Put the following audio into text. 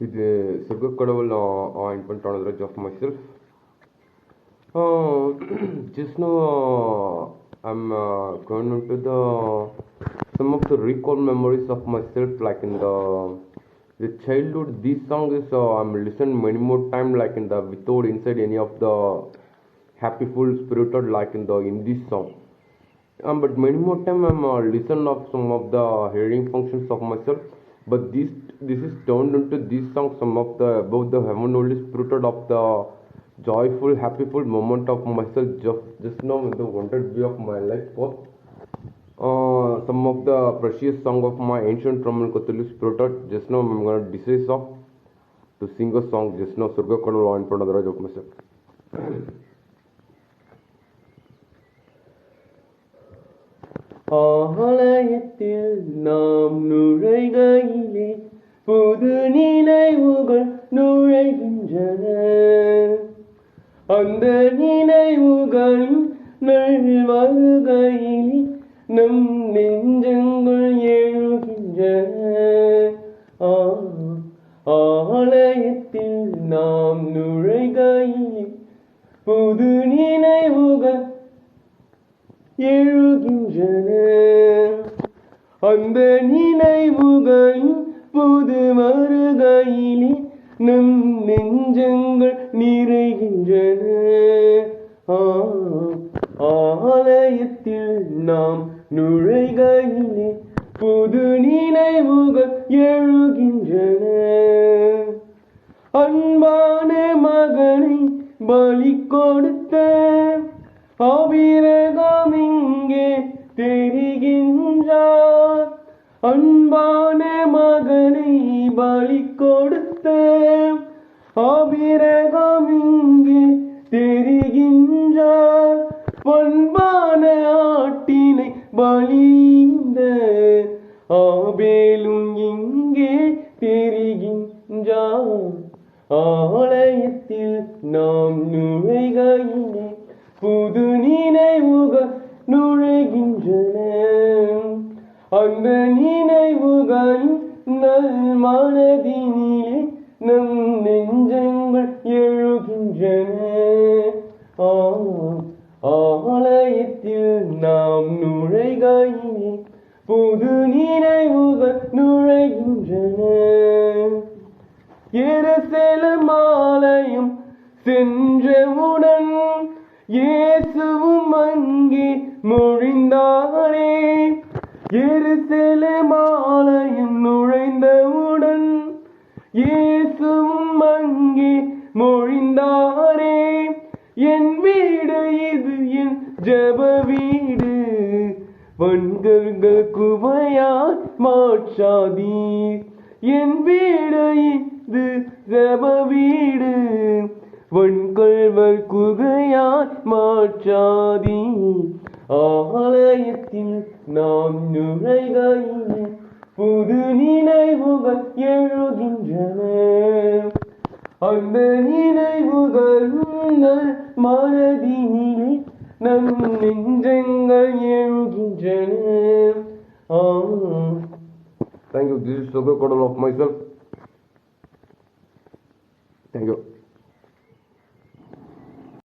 இது சொர்க்கக்கடவுள் இன்வென்ட் ஆனது of myself. Just now I'm going into the some of the recall memories of myself, like in the childhood. This song is I'm listened many more time, like in the without inside any of the happy full spirited, like in this song. But many more time I'm listen of some of the hearing functions of myself. But this is turned into this song, some of the about the heaven only spirited of the joyful, happyful moment of myself just now in the wanted view of my life path. Some of the precious song of my ancient Tamil Katholic spirited. Just now I'm gonna decide of to sing a song just now, Surgakadu in front of the Raj of myself. ஆலயத்தில் நாம் நுழைகையிலே புது நினைவுகள் நுழைகின்றன. அந்த நினைவுகளின் நல்வருகையிலே நம் நெஞ்சங்கள் எழுகின்றன. ஆலயத்தில் நாம் நுழைகையிலே புது நினைவுகள் எழுகின்றன. அந்த நினைவுகளின் புது வருகையிலே நம் நெஞ்சங்கள் நிறைகின்றன. ஆலயத்தில் நாம் நுழைகையிலே புது நினைவுகள் எழுகின்றன. அன்பான மகனை பலி கொடுத்த ஆபிரகாம் இங்கே தெரிகின்றார். அன்பான மகனை பலி கொடுத்த ஆபிரகாம் இங்கே தெரிகின்றார். பண்பான ஆட்டினை பலிந்த ஆபேலும் இங்கே தெரிகின்றார். ஆலயத்தில் நாம் நுழைகையிலே புது நினைவுகள் நுழைகின்றன. அந்த நினைவுகளின் நல் மனதினிலே நம் நெஞ்சங்கள் எழுகின்றன. ஆலயத்தில் நாம் நுழைகையிலே புது நினைவுகள் நுழைகின்றன. எருசலேம் ஆலயம் சென்றவுடன் இயேசுவும் அங்கே மொழிந்தாரே. எருசலேம் ஆலயம் நுழைந்தவுடன் இயேசுவும் அங்கே மொழிந்தாரே. என் வீடு இது என் ஜெப வீடு, வன்கர்கள் குவையாய் மாற்றாதீர். என் வீடு இது ஜெப வீடு, வன்கொள்வர் குகையாய் மாற்றாதீ. ஆலயத்தில் நாம் நுழைகையிலே புது நினைவுகள் எழுகின்றன. அந்த நினைவுகள் மனதினிலே நம் நெஞ்சங்கள் எழுகின்றன. Thank you. This is Surgakadu of myself. Thank you.